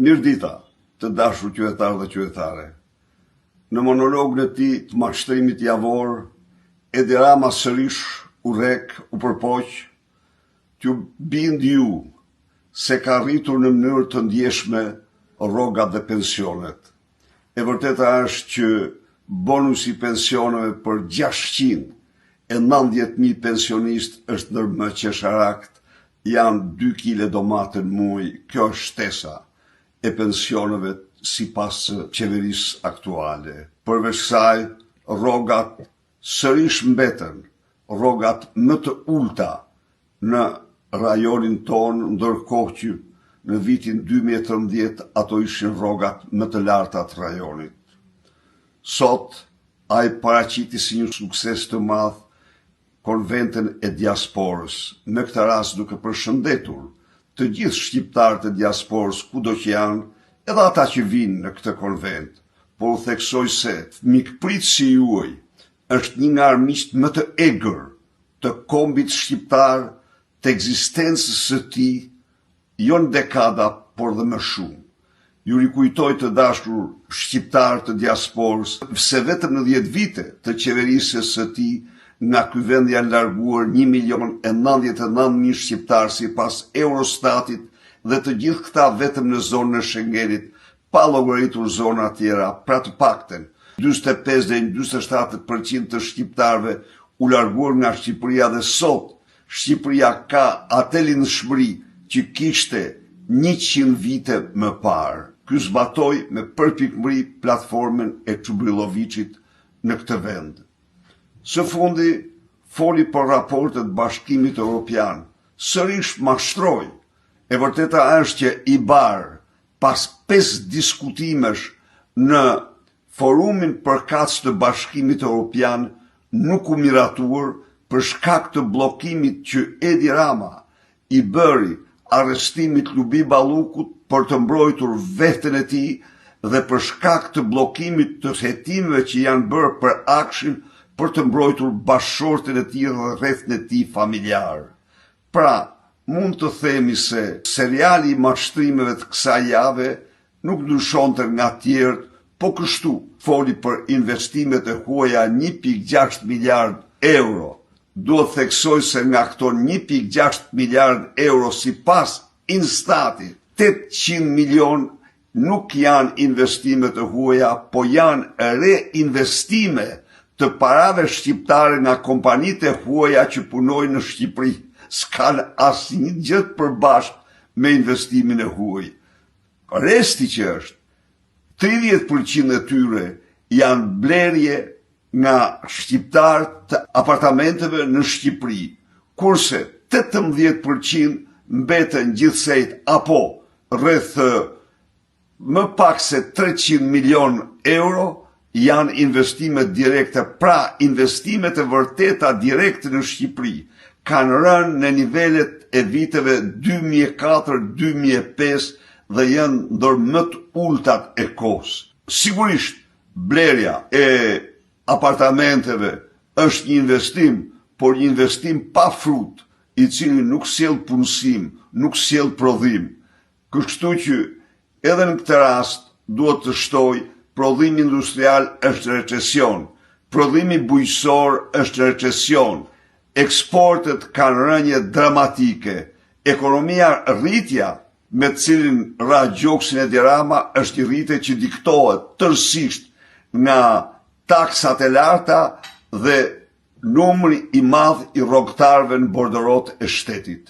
Mirdita të dashur qytetar dhe qytetare. Në monologën e tij të mashtrimit javor, Edi Rama sërish u rek, u përpoq, t'ju bind ju se ka rritur në mënyrë të ndjeshme rrogat dhe pensionet. E vërteta është që bonusi pensioneve për 690.000 pensionist është ndërmë qesharakt, janë 2 kg domate në muaj. Kjo është shtesa e pensioneve sipas qeverisë aktuale. Përveç kësaj, rrogat sërish mbeten, rrogat më të ulta në rajonin tonë, ndërkohë që në vitin 2013 ato ishin rrogat më të larta të rajonit. Sot, ai paraqiti si një sukses të madh konventin e diasporës, në këtë rast duke përshëndetur të gjithë shqiptarët e diasporës kudo që janë, edhe ata që vinë në këtë konvent, por u theksoj se mikpritësi juaj është një nga armiqt më të egër të kombit shqiptar, të ekzistencës së tij, jo në dekada, por dhe më shumë. Ju rikujtoj të dashur shqiptarë të diasporës se vetëm në 10 vite të qeverisjes së tij nga ky vend janë larguar 1.099.000 shqiptarë sipas Eurostatit, dhe të gjithë këta vetëm në zonën e Schengenit, pa llogaritur zona tjera, pra të paktën 45 deri në 47% të shqiptarëve u larguar nga Shqipëria, dhe sot Shqipëria ka atë lindshmëri që kishte 100 vite më parë. Ky zbatoi me përpikmëri platformën e Çubriloviçit në këtë vend. Së fundi, foli për raportet Bashkimit Evropian, sërish mashtroi. E vërteta është që i barë, pas 5 diskutimesh në forumin përkatës të Bashkimit Evropian, nuk u miratuar për shkak të bllokimit që Edi Rama i bëri arrestimit Lubi Ballukut për të mbrojtur veten e tij, dhe për shkak të bllokimit të hetimeve që janë bërë për Akshin për të mbrojtur bashkëshorten e tij dhe rrethin e tij familjar. Pra, mund të themi se seriali i mashtrimeve të kësaj jave nuk ndryshonte nga tjerët, po kështu foli për investimet e huaja 1.6 miliard euro. Duhet theksoj se nga këto 1.6 miliard euro sipas Instatit, 800 milion nuk janë investimet e huaja, po janë reinvestime të parave shqiptare nga kompanitë e huaja që punojnë në Shqipëri. S'kan asnjë gjë të përbashkët me investimin e huaj. Resti që është, 30% e tyre janë blerje nga shqiptarët të apartamenteve në Shqipëri, kurse 18% mbeten gjithsejt apo rreth më pak se 300 milion euro janë investimet direkte, pra investimet e vërteta direkte në Shqipëri kanë rënë në nivelet e viteve 2004-2005 dhe janë ndër më të ultat e kohës. Sigurisht, blerja e apartamenteve është një investim, por një investim pa frut, i cili nuk sjell punësim, nuk sjell prodhim. Kështu që edhe në këtë rast duhet të shtoj, prodhimi industrial është recesion, prodhimi bujqësor është recesion, eksportet kanë rënje dramatike, ekonomia rritja me të cilin ra gjoksin Edi Rama është i rritje që diktohet tërësisht nga taksat e larta dhe numri i madh i rrogtarëve në borderot e shtetit.